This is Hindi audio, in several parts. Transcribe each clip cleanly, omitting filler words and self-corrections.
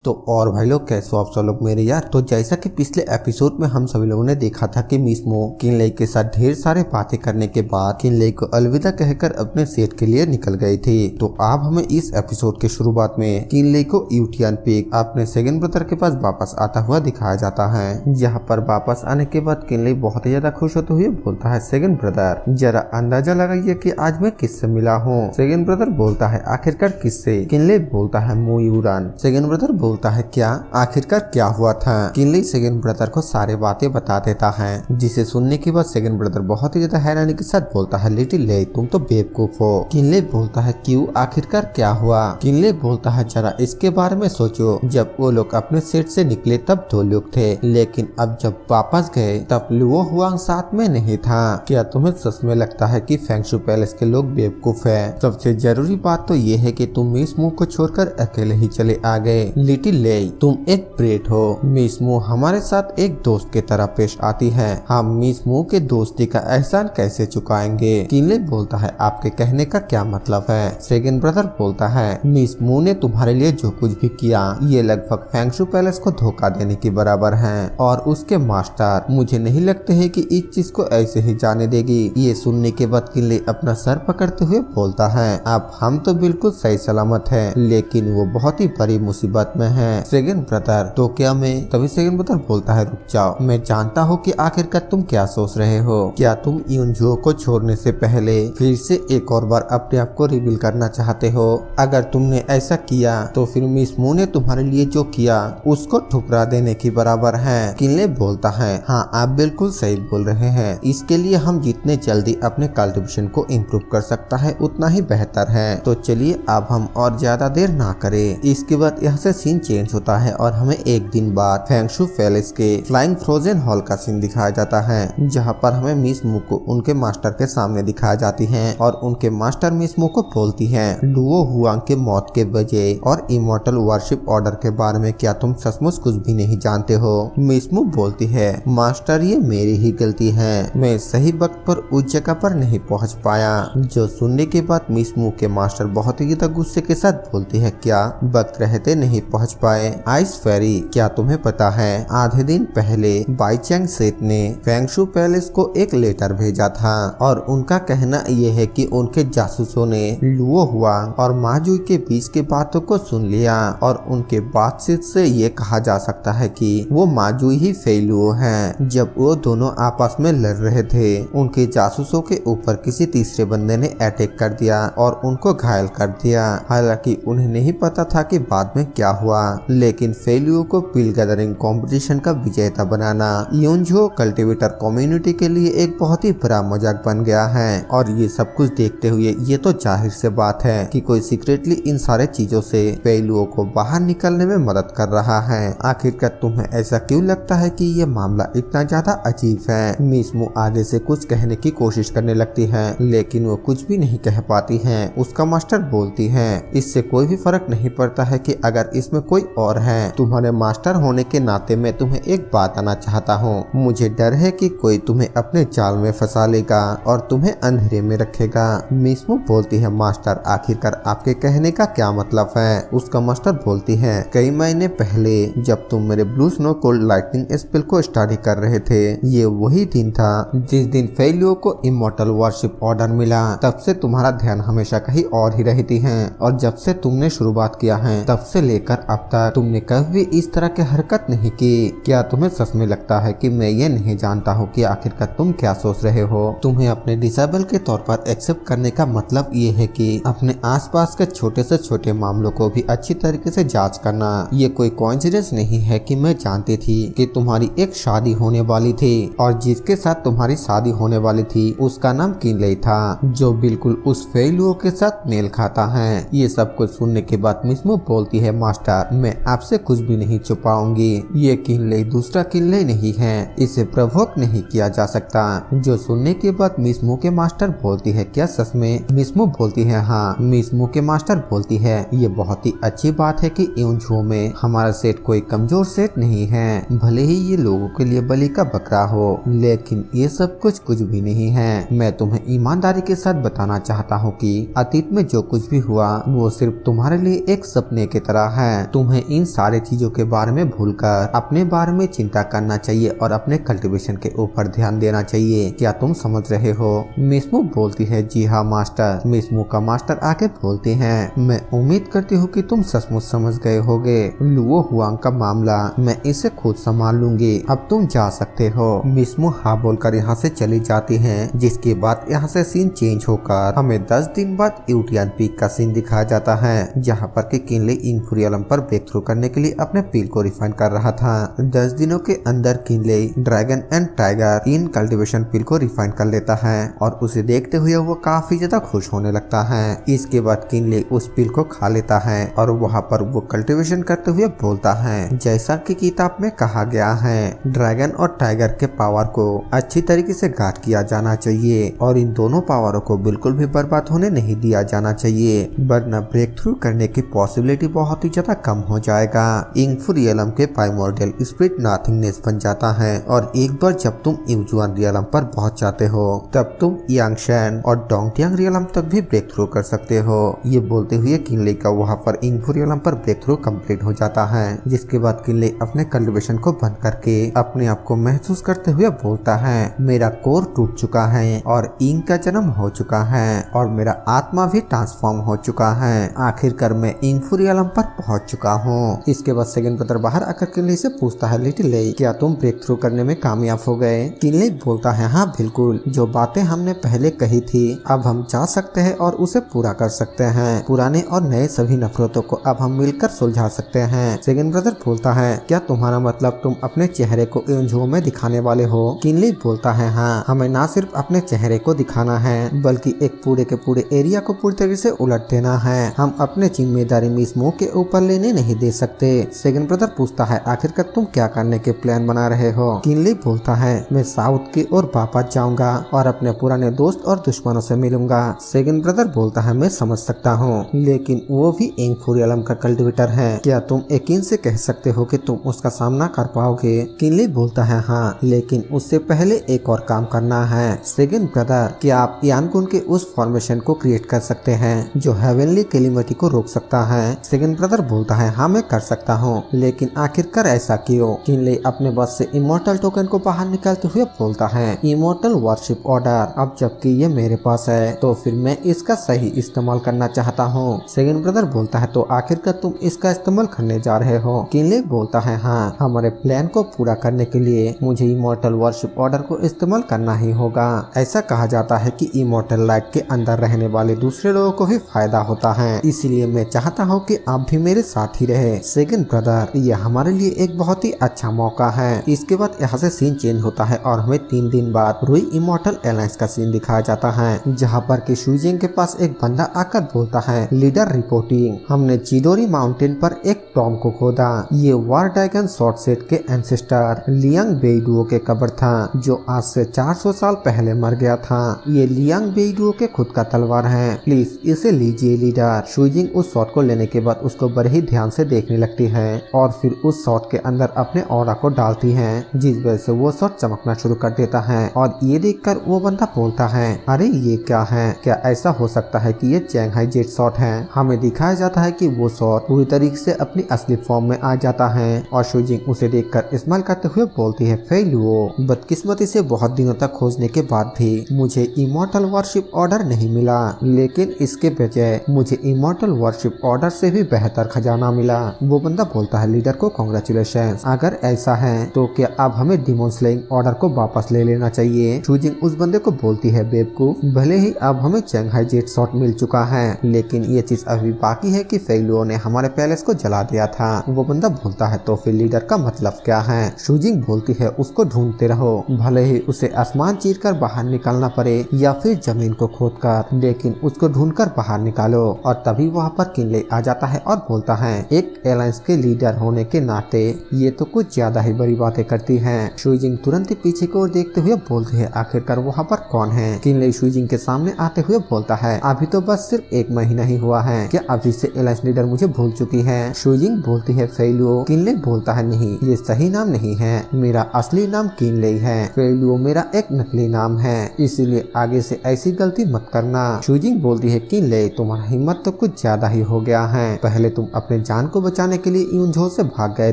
तो और भाई लोग कैसे हो आप सब लोग मेरे यार। तो जैसा कि पिछले एपिसोड में हम सभी लोगों ने देखा था कि मिस्मो किनले के साथ ढेर सारे बातें करने के बाद किनले को अलविदा कहकर अपने सेट के लिए निकल गई थी। तो अब हमें इस एपिसोड के शुरुआत में किनले को यूटियन पिग अपने सेकंड ब्रदर के पास वापस आता हुआ दिखाया जाता है। यहाँ पर वापस आने के बाद किनले बहुत ही ज्यादा खुश होते हुए बोलता है, सेकंड ब्रदर जरा अंदाजा लगाइए कि आज मैं किससे मिला हूँ। सेकंड ब्रदर बोलता है, आखिरकार किससे? किनले बोलता है, मोयूरन। सेकंड ब्रदर बोलता है, क्या आखिरकार क्या हुआ था? किनले सेकंड ब्रदर को सारे बातें बता देता है, जिसे सुनने के बाद सेकंड ब्रदर बहुत ही ज्यादा हैरानी के साथ बोलता है, लिटिल ले तुम तो बेवकूफ हो। किनले बोलता है, क्यों, आखिरकार क्या हुआ? किनले बोलता है, जरा इसके बारे में सोचो, जब वो लोग अपने सेट से निकले तब 2 लोग थे, लेकिन अब जब वापस गए तब लुओ हुआंग साथ में नहीं था। क्या तुम्हें सच में लगता है कि फेंगशु पैलेस के लोग बेवकूफ है? सबसे जरूरी बात तो ये है कि तुम मिस्मो को छोड़कर अकेले ही चले आ गए। लिटिल ले तुम एक ब्रेट हो। मिस्मो हमारे साथ एक दोस्त की तरह पेश आती है, हम मिस्मो के दोस्ती का एहसान कैसे चुकाएंगे? किनले बोलता है, आपके कहने का क्या मतलब है? सेकंड ब्रदर बोलता है, मिस्मो ने तुम्हारे लिए जो कुछ भी किया ये लगभग फेंगशु पैलेस को धोखा देने के बराबर है, और उसके मास्टर मुझे नहीं लगते है कि इस चीज को ऐसे ही जाने देगी। ये सुनने के बाद किनले अपना सर पकड़ते हुए बोलता है, अब हम तो बिल्कुल सही सलामत है, लेकिन वो बहुत ही बड़ी मुसीबत में है। सेकंड ब्रदर, तो क्या मैं? तभी सेकंड ब्रदर बोलता है, रुक जाओ, मैं जानता हूँ कि आखिरकार तुम क्या सोच रहे हो। क्या तुम यूनजो को छोड़ने से पहले फिर से एक और बार अपने आप को रिवील करना चाहते हो? अगर तुमने ऐसा किया तो फिर मिस्मो ने तुम्हारे लिए जो किया उसको ठुकरा देने की बराबर है। किनले बोलता है, हाँ आप बिल्कुल सही बोल रहे हैं, इसके लिए हम जितने जल्दी अपने कल्टिवेशन को इम्प्रूव कर सकता है उतना ही बेहतर है। तो चलिए अब हम और ज्यादा देर ना करें। इसके बाद यहाँ से सीन चेंज होता है और हमें एक दिन बाद फेंगशु पैलेस के फ्लाइंग फ्रोजन हॉल का सीन दिखाया जाता है, जहाँ पर हमें मिस्मो को उनके मास्टर के सामने दिखाया जाती है और उनके मास्टर मिस्मो को बोलती है, लुओ हुआंग के मौत के वजह और इमॉर्टल वर्शिप ऑर्डर के बारे में क्या तुम सचमुच कुछ भी नहीं जानते हो? मिस्मो बोलती है, मास्टर ये मेरी ही गलती है, मैं सही वक्त पर उस जगह पर नहीं पहुँच पाया। जो सुनने के बाद मिस्मो के मास्टर बहुत ही ज्यादा गुस्से के साथ बोलती है, क्या वक्त रहते नहीं पहुँच पाए? आइस फेरी, क्या तुम्हें पता है आधे दिन पहले बाईचैंग सेठ ने फेंगशु पैलेस को एक लेटर भेजा था और उनका कहना यह है कि उनके जासूसों ने लुओ हुआंग और माजुई के बीच की बातों को सुन लिया और उनके बातचीत से ये कहा जा सकता है कि वो माजुई ही फेलुओ हैं। जब वो दोनों आपस में लड़ रहे थे उनके जासूसों के ऊपर किसी तीसरे बंदे ने अटैक कर दिया और उनको घायल कर दिया। हालांकि उन्हें नहीं पता था कि बाद में क्या हुआ, लेकिन फेलुओ को पिल गैदरिंग कंपटीशन का विजेता बनाना यूनजो कल्टीवेटर कम्युनिटी के लिए एक बहुत ही बड़ा मजाक बन गया है। और ये सब कुछ देखते हुए ये तो जाहिर से बात है कि कोई सीक्रेटली इन सारे चीजों से फेलुओ को बाहर निकलने में मदद कर रहा है। आखिरकार तुम्हें ऐसा क्यों लगता है कि ये मामला इतना ज्यादा अजीब है? मिस्मो आगे से कुछ कहने की कोशिश करने लगती है, लेकिन वो कुछ भी नहीं कह पाती है। उसका मास्टर बोलती है, इससे कोई भी फर्क नहीं पड़ता है कि अगर इसमें कोई और है। तुम्हारे मास्टर होने के नाते मैं तुम्हें एक बात आना चाहता हूँ, मुझे डर है कि कोई तुम्हें अपने जाल में फंसा लेगा और तुम्हें अंधेरे में रखेगा। मिस्मो बोलती है, मास्टर आखिरकार आपके कहने का क्या मतलब है? उसका मास्टर बोलती है, कई महीने पहले जब तुम मेरे blue snow cold lightning spell को स्टडी कर रहे थे, ये वही दिन था जिस दिन फेलुओ को इमॉर्टल वर्शिप ऑर्डर मिला। तब से तुम्हारा ध्यान हमेशा कहीं और ही रहती है, और जब से तुमने शुरुआत किया है तब से लेकर अब तक तुमने कभी इस तरह की हरकत नहीं की। क्या तुम्हें सच में लगता है कि मैं ये नहीं जानता हूँ कि आखिरकार तुम क्या सोच रहे हो? तुम्हें अपने डिसेबल के तौर पर एक्सेप्ट करने का मतलब ये है कि अपने आसपास के छोटे से छोटे मामलों को भी अच्छी तरीके से जांच करना। ये कोई कोइंसिडेंस नहीं है कि मैं जानती थी कि तुम्हारी एक शादी होने वाली थी और जिसके साथ तुम्हारी शादी होने वाली थी उसका नाम किनले था, जो बिल्कुल उस फेलुओ के साथ मेल खाता है। ये सब कुछ सुनने के बाद मिस्मो बोलती है, मास्टर मैं आपसे कुछ भी नहीं छुपाऊंगी, ये किनले दूसरा किनले नहीं है, इसे प्रवोक नहीं किया जा सकता। जो सुनने के बाद मिस्मो के मास्टर बोलती है, क्या सच में? मिस्मो बोलती है, हाँ। मिस्मो के मास्टर बोलती है, ये बहुत ही अच्छी बात है कि यूनजो में हमारा सेट कोई कमजोर सेट नहीं है, भले ही ये लोगों के लिए बलि का बकरा हो, लेकिन ये सब कुछ भी नहीं है। मैं तुम्हें ईमानदारी के साथ बताना चाहता हूँ कि अतीत में जो कुछ भी हुआ वो सिर्फ तुम्हारे लिए एक सपने की तरह है, तुम्हें इन सारे चीजों के बारे में भूलकर अपने बारे में चिंता करना चाहिए और अपने कल्टीवेशन के ऊपर ध्यान देना चाहिए। क्या तुम समझ रहे हो? मिसमू बोलती है, जी हाँ मास्टर। मिसमू का मास्टर आके बोलते हैं, मैं उम्मीद करती हूँ कि तुम सचमुच समझ गए होगे। लुओ हुआंग का मामला मैं इसे खुद संभाल लूंगी, अब तुम जा सकते हो। मिसमू हाँ बोलकर यहाँ से चली जाती हैं, जिसके बाद यहाँ से सीन चेंज होकर हमें 10 दिन बाद यूटियन पीक का सीन दिखाया जाता है, जहाँ पर कि किनले इंफुरियलम पर ब्रेक थ्रू करने के लिए अपने पील को रिफाइन कर रहा था। 10 दिनों के अंदर Kinley dragon and tiger in cultivation peel को रिफाइन कर लेता है और उसे देखते हुए वो काफी ज्यादा खुश होने लगता है। इसके बाद किनले उस पील को खा लेता है और वहाँ पर वो कल्टीवेशन करते हुए बोलता है, जैसा कि किताब में कहा गया है, ड्रैगन और टाइगर के पावर को अच्छी तरीके से गार्ड किया जाना चाहिए और इन दोनों पावरों को बिल्कुल भी बर्बाद होने नहीं दिया जाना चाहिए, वरना ब्रेक थ्रू करने की पॉसिबिलिटी बहुत ही ज्यादा कम हो जाएगा। इंफुरियलम के प्राइमोर्डियल स्पिरिट नॉथिंगनेस बन जाता है और एक बार जब तुम यूजुआन रियलम पर पहुंच जाते हो तब तुम यांगशैन और डोंगटियांग रियलम तक भी ब्रेक थ्रू कर सकते हो। ये बोलते हुए किनले का वहाँ पर इंफुरियलम पर ब्रेक थ्रू कम्प्लीट हो जाता है, जिसके बाद किनले अपने कल्टीवेशन को बंद करके अपने आप को महसूस करते हुए बोलता है, मेरा कोर टूट चुका है और इंक का जन्म हो चुका है और मेरा आत्मा भी ट्रांसफॉर्म हो चुका है। आखिरकार मैं इंफुरियलम पर पहुंच चुका हूँ। इसके बाद सेकंड ब्रदर बाहर आकर किनले से पूछता है, लिटिल लेई, क्या तुम ब्रेक थ्रू करने में कामयाब हो गए? किनले बोलता है, हाँ बिल्कुल, जो बातें हमने पहले कही थी अब हम जा सकते हैं और उसे पूरा कर सकते हैं। पुराने और नए सभी नफरतों को अब हम मिलकर सुलझा सकते हैं। सेकंड ब्रदर बोलता है, क्या तुम्हारा मतलब तुम अपने चेहरे को यूजुओं में दिखाने वाले हो? किनले बोलता है, हाँ, हमें ना सिर्फ अपने चेहरे को दिखाना है बल्कि एक पूरे के पूरे एरिया को पूरी तरीके से उलट देना है। हम अपने जिम्मेदारी मिसमू के ऊपर लेने नहीं दे सकते। सेकंड ब्रदर पूछता है, आखिरकार तुम क्या करने के प्लान बना रहे हो? किनले बोलता है, मैं साउथ की ओर वापस जाऊंगा और अपने पुराने दोस्त और दुश्मनों से मिलूंगा। सेकंड ब्रदर बोलता है, मैं समझ सकता हूँ, लेकिन वो भी इंफुरियलम का कल्टीवेटर है। क्या तुम यकीन से कह सकते हो कि तुम उसका सामना कर पाओगे? किनले बोलता है, हाँ, लेकिन उससे पहले एक और काम करना है। सेकंड ब्रदर, क्या आप यानगुन के उस फॉर्मेशन को क्रिएट कर सकते हैं जो हेवनली कैलिमिटी को रोक सकता है? सेकंड ब्रदर बोलता है, हाँ मैं कर सकता हूँ, लेकिन आखिरकार ऐसा क्यों? किनले अपने बस से इमोर्टल टोकन को बाहर निकालते हुए बोलता है, इमोर्टल वर्शिप ऑर्डर, अब जबकि ये मेरे पास है तो फिर मैं इसका सही इस्तेमाल करना चाहता हूँ। सेकंड ब्रदर बोलता है, तो आखिरकार तुम इसका इस्तेमाल करने जा रहे हो? किनले बोलता है, हाँ, हमारे प्लान को पूरा करने के लिए मुझे इमोर्टल वर्शिप ऑर्डर को इस्तेमाल करना ही होगा। ऐसा कहा जाता है कि इमोर्टल लाइट के अंदर रहने वाले दूसरे लोगों को ही फायदा होता है, इसलिए मैं चाहता हूँ कि आप भी मेरे साथ ही रहे। सेकंड ब्रदर, ये हमारे लिए एक बहुत ही अच्छा मौका है। इसके बाद यहाँ से सीन चेंज होता है और हमें 3 दिन बाद रुई इमोर्टल एलायंस का सीन दिखाया जाता है, जहाँ पर कि शुजिंग के पास एक बंदा आकर बोलता है, लीडर रिपोर्टिंग, हमने चिडोरी माउंटेन पर एक टॉम को खोदा। ये वार ड्रैगन शॉर्ट सेट के एंसेस्टर लियांग बेइडुओ के कब्र था, जो आज से 400 साल पहले मर गया था। ये लियांग बेइडुओ के खुद का तलवार है, प्लीज इसे लीजिए लीडर। शुजिंग उस शॉट को लेने के बाद उसको बड़े ही ध्यान से देखने लगती है और फिर उस शॉट के अंदर अपने ऑरा को डालती है, जिस वजह से वो शॉट चमकना शुरू कर देता है और ये देखकर वो बंदा बोलता है, अरे ये क्या है? क्या ऐसा हो सकता है कि ये चैंगहाई जेट शॉट है? हमें दिखाया जाता है कि वो शॉट पूरी तरीके से अपनी असली फॉर्म में आ जाता है और शुजिंग उसे देखकर स्माइल करते हुए बोलती है, फेलुओ, बदकिस्मती से बहुत दिनों तक खोजने के बाद भी मुझे इमोर्टल वर्शिप ऑर्डर नहीं मिला, लेकिन इसके बजाय मुझे इमोर्टल वर्शिप ऑर्डर से भी बेहतर खजाना मिला। वो बंदा बोलता है, लीडर को कांग्रेचुलेशन, अगर ऐसा है तो क्या अब हमें डिमोन स्लेइंग ऑर्डर को वापस ले लेना चाहिए? शुजिंग उस बंदे को बोलती है, बेवकूफ, भले ही अब हमें चैंगहाई जेट शॉट मिल चुका है, लेकिन ये चीज अभी बाकी है कि फेलुओ ने हमारे पैलेस को जला दिया था। वो बंदा बोलता है, तो फिर लीडर का मतलब क्या है? शुजिंग बोलती है, उसको ढूंढते रहो, भले ही उसे आसमान चीर कर बाहर निकालना पड़े या फिर जमीन को खोद कर, लेकिन उसको ढूंढ कर बाहर निकालो। और तभी वहाँ पर किनले आ जाता है और बोलता है, एक एलायंस के लीडर होने के नाते ये तो कुछ ज्यादा ही बड़ी बातें करती है। शुजिंग तुरंत ही पीछे की ओर देखते हुए बोलती है, आखिरकार वहाँ पर कौन है? किनले शुजिंग के सामने आते हुए बोलता है, अभी तो बस सिर्फ 1 महीना ही हुआ है, क्या अभी से एलायंस लीडर मुझे भूल चुकी है? शुजिंग बोलती है, फेलुओ। किनले बोलता है, नहीं, ये सही नाम नहीं है, मेरा असली नाम किनले है, फेलुओ मेरा एक नकली नाम है, इसीलिए आगे से ऐसी गलती मत करना। शुजिंग बोलती है, किनले, तुम्हारा हिम्मत तो कुछ ज्यादा ही हो गया है, पहले तुम अपने जान को बचाने के लिए यूनझो से भाग गए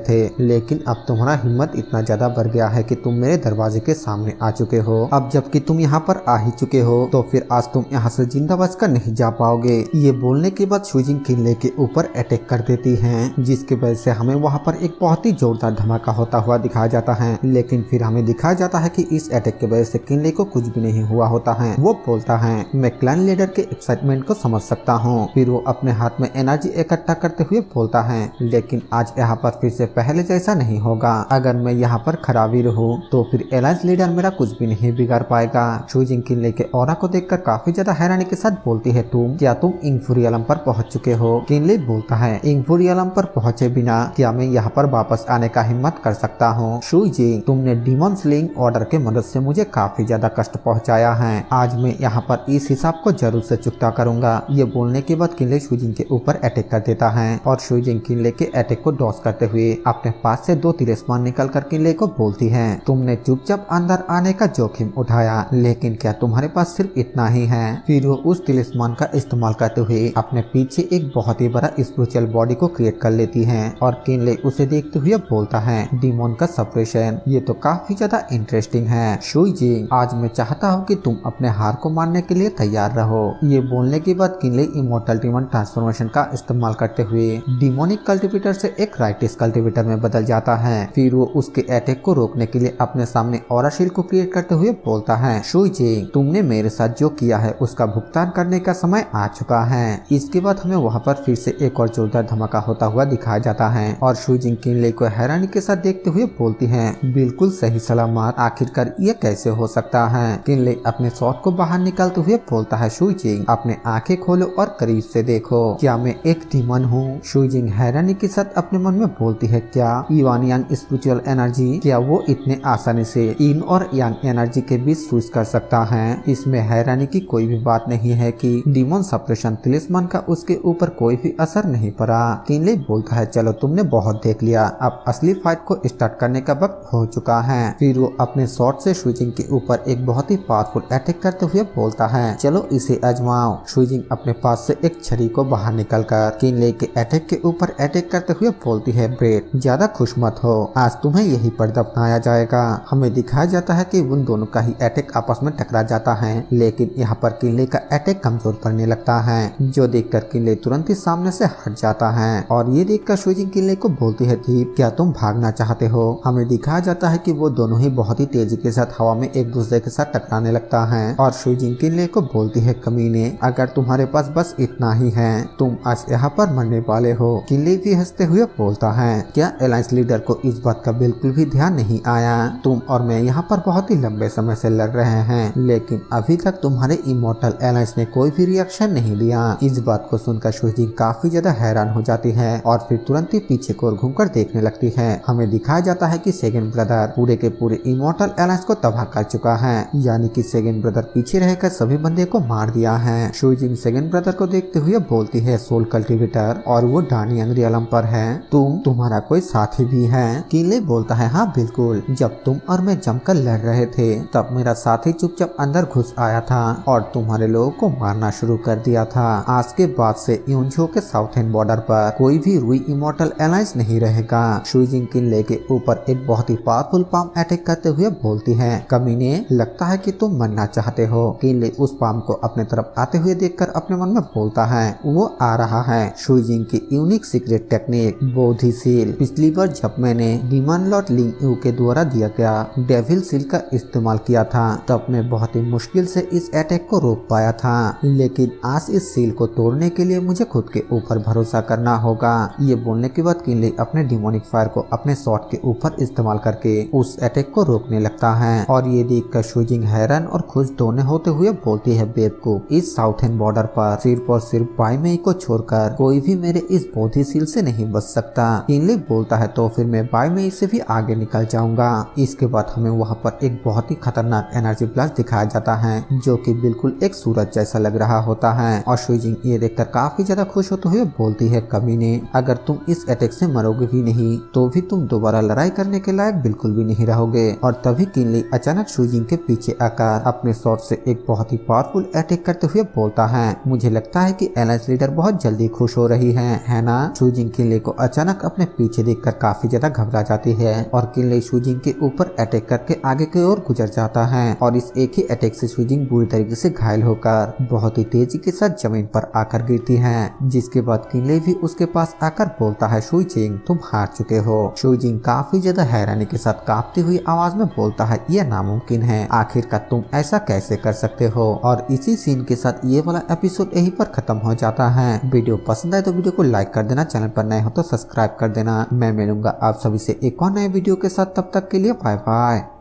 थे, लेकिन अब तुम्हारा हिम्मत इतना ज्यादा बढ़ गया है कि तुम मेरे दरवाजे के सामने आ चुके हो। अब जबकि तुम यहाँ पर आ ही चुके हो तो फिर आज तुम यहाँ से जिंदा बचकर नहीं जा पाओगे। ये बोलने के बाद शुजिंग किनले के ऊपर अटैक कर देती हैं, जिसकी वजह से हमें वहाँ पर एक बहुत ही जोरदार धमाका होता हुआ दिखाया जाता है। लेकिन फिर हमें दिखाया जाता है कि इस अटैक की वजह से किनले को कुछ भी नहीं हुआ होता है। वो बोलता है मैं क्लैन लीडर के एक्साइटमेंट को समझ सकता हूँ। फिर वो अपने हाथ में एनर्जी इकट्ठा करते हुए बोलता है लेकिन आज यहाँ पर फिर से पहले जैसा नहीं होगा। अगर मैं यहाँ पर खराबी रहूँ तो फिर एलायंस लीडर मेरा कुछ भी नहीं बिगाड़ पाएगा। शुजिंग किनले के ऑरा को देखकर काफी ज्यादा हैरानी के साथ बोलती है क्या तुम इंगफुरियलम पर पहुँच चुके हो? किनले बोलता है इंगफुरियलम पर पहुँचे बिना क्या मैं यहाँ पर वापस आने का हिम्मत कर सकता हूँ? शुजिंग तुमने डीमन स्लेइंग ऑर्डर के मदद से मुझे काफी ज्यादा कष्ट पहुँचाया है। आज मैं यहाँ पर इस हिसाब को जरूर से चुकता करूंगा। ये बोलने के बाद किनले शुजिंग के ऊपर अटैक कर देता है और शुजिंग किनले के अटैक को डॉज करते हुए अपने पास से 2 तिलिस्मान निकल कर किनले को बोलती है तुमने चुपचाप अंदर आने का जोखिम उठाया, लेकिन क्या तुम्हारे पास सिर्फ इतना ही है? फिर वो उस तिलिस्मान का इस्तेमाल करते हुए अपने पीछे एक बहुत ही बड़ा स्पिरिचुअल बॉडी को क्रिएट कर लेती है और किनले उसे देखते हुए बोलता है डीमन का सपरेशन, ये तो काफी ज्यादा इंटरेस्टिंग है। शुजिंग आज मैं चाहता हूँ कि तुम अपने हार को मानने के लिए तैयार रहो। ये बोलने के बाद किनले इमोर्टल डीमन ट्रांसफॉर्मेशन का इस्तेमाल करते हुए डिमोनिक कल्टिवेटर से एक राइटिस कल्टिवेटर में बदल जाता है। फिर वो उसके अटैक को रोकने के लिए अपने सामने ऑरा शील्ड को क्रिएट करते हुए बोलता है शुजिंग तुमने मेरे साथ जो किया है उसका भुगतान करने का समय आ चुका है। इसके बाद हमें वहाँ पर फिर से एक और जोरदार धमाका होता हुआ दिखाया जाता है और शुजिंग किनले को हैरानी के साथ देखते हुए बोलती है बिल्कुल सही सलामत, आखिरकार ये कैसे हो सकता है? किनले अपने शॉट को बाहर निकालते हुए बोलता है शुजिंग अपने आंखें खोलो और करीब से देखो, क्या मैं एक डीमन हूँ? शुजिंग हैरानी के साथ अपने मन में बोलती है क्या युआन यांग स्पिरिचुअल एनर्जी, क्या वो इतने आसानी से इन और यांग एनर्जी के बीच स्विच कर सकता है? इसमें हैरानी की कोई भी बात नहीं है कि डीमन सप्रेशन तिलिस्मान का उसके ऊपर कोई भी असर नहीं पड़ा। किनले बोलता है चलो तुमने बहुत देख लिया, अब असली फाइट को स्टार्ट करने का वक्त हो चुका है। फिर वो अपने शॉट से शुजिंग के ऊपर एक बहुत ही पावरफुल अटैक करते हुए बोलता है चलो इसे आजमाओ। शुजिंग अपने पास से एक छड़ी को बाहर निकलकर किनले के अटैक के ऊपर अटैक करते हुए बोलती है ब्रेड ज्यादा खुश मत हो, आज तुम्हें यही पर दफनाया जाएगा। हमें दिखाया जाता है कि उन दोनों का ही अटैक आपस में टकरा जाता है, लेकिन यहाँ पर किनले का अटैक कमजोर पड़ने लगता है, जो देखकर किनले तुरंत ही सामने से हट जाता है। और ये देखकर शुजिंग किनले को बोलती है दीप क्या तुम भागना चाहते हो? हमें दिखाया जाता है कि वो दोनों ही बहुत ही तेजी के साथ हवा में एक दूसरे के साथ टकराने लगता है और शुजिंग किनले को बोलती है कमीने, अगर तुम्हारे पास बस इतना ही है तुम आज यहाँ पर मरने वाले हो। किनले भी हंसते हुए बोलता है क्या अलायंस लीडर को इस बात का बिल्कुल भी ध्यान नहीं आया? तुम और मैं यहाँ पर बहुत ही लंबे समय से लड़ रहे हैं, लेकिन अभी तक तुम्हारे इमोर्टल अलायंस ने कोई भी रिएक्शन नहीं दिया। इस बात को सुनकर शुजिंग काफी ज्यादा हैरान हो जाती है और फिर तुरंत ही पीछे को घूमकर देखने लगती है। हमें दिखाया जाता है कि सेकंड ब्रदर पूरे के पूरे इमोर्टल अलायंस को तबाह कर चुका है, यानी कि सेकंड ब्रदर पीछे रहकर सभी बंदे को मार दिया है। शुजिंग सेकंड ब्रदर को देखते हुए बोलती है सोल कल्टिवेटर और वो डानियांग रियलम पर है, तुम्हारा कोई साथी भी है? किनले बोलता है हाँ बिल्कुल, जब तुम और मैं जमकर लड़ रहे थे तब मेरा साथी चुपचाप अंदर घुस आया था और तुम्हारे लोगों को मारना शुरू कर दिया था। आज के बाद से यूनझो के साउथर्न बॉर्डर पर कोई भी रुई इमोर्टल अलायंस नहीं रहेगा। शुजिंग किनले के ऊपर एक बहुत ही पावरफुल पाम अटैक करते हुए बोलती है कमीने, लगता है कि तुम मरना चाहते हो। किनले उस पाम को अपने तरफ आते हुए देखकर अपने मन में बोलता है वो आ रहा है। शुजिंग की unique secret technique Bodhi seal, पिछली बार जब मैंने डीमन लॉर्ड लिंग यू के द्वारा दिया गया डेविल सील का इस्तेमाल किया था तब मैं बहुत ही मुश्किल से इस अटैक को रोक पाया था, लेकिन आज इस सील को तोड़ने के लिए मुझे खुद के ऊपर भरोसा करना होगा। ये बोलने के बाद किनले अपने डिमोनिक फायर को अपने शॉट के ऊपर इस्तेमाल करके उस अटैक को रोकने लगता है और ये देखकर शुजिंग हैरान और खुश दोनों होते हुए बोलती है बेवकूफ, इस साउथर्न बॉर्डर पर सिर्फ और सिर्फ बाई मई को छोड़कर कोई भी मेरे इस बोधी सील से नहीं बच सकता। किनले बोलता है तो फिर मैं बाई मई से भी आगे निकल जाऊंगा। इसके बाद हमें वहाँ पर एक बहुत ही खतरनाक एनर्जी ब्लास्ट दिखाया जाता है जो कि बिल्कुल एक सूरज जैसा लग रहा होता है और शुजिंग ये देखकर काफी ज्यादा खुश होते हुए बोलती है कमीने, अगर तुम इस अटैक से मरोगे भी नहीं तो भी तुम दोबारा लड़ाई करने के लायक बिल्कुल भी नहीं रहोगे। और तभी किनले अचानक शुजिंग के पीछे आकर अपने शॉट से एक बहुत ही पावरफुल अटैक करते हुए बोलता है मुझे लगता है कि अलायंस लीडर बहुत जल्दी खुश हो रही है है ना। शुजिंग किनले को अचानक अपने पीछे देखकर काफी ज्यादा घबरा जाती है और किनले शुजिंग के ऊपर अटैक करके आगे की ओर गुजर जाता है और इस एक ही अटैक से शुजिंग बुरी तरीके से घायल होकर बहुत ही तेजी के साथ जमीन पर आकर गिरती है, जिसके बाद किनले भी उसके पास आकर बोलता है शुजिंग तुम हार चुके हो। शुजिंग काफी ज्यादा हैरानी के साथ कांपती हुई आवाज में बोलता है यह नामुमकिन है, आखिरकार तुम ऐसा कैसे कर सकते हो। और इसी सीन के साथ ये वाला एपिसोड यहीं पर खत्म हो जाता है। वीडियो पसंद आए तो वीडियो को लाइक कर देना, चैनल पर नए हो तो सब्सक्राइब कर देना। मैं मिलूंगा आप सभी से एक और नए वीडियो के साथ, तब तक के लिए बाय बाय।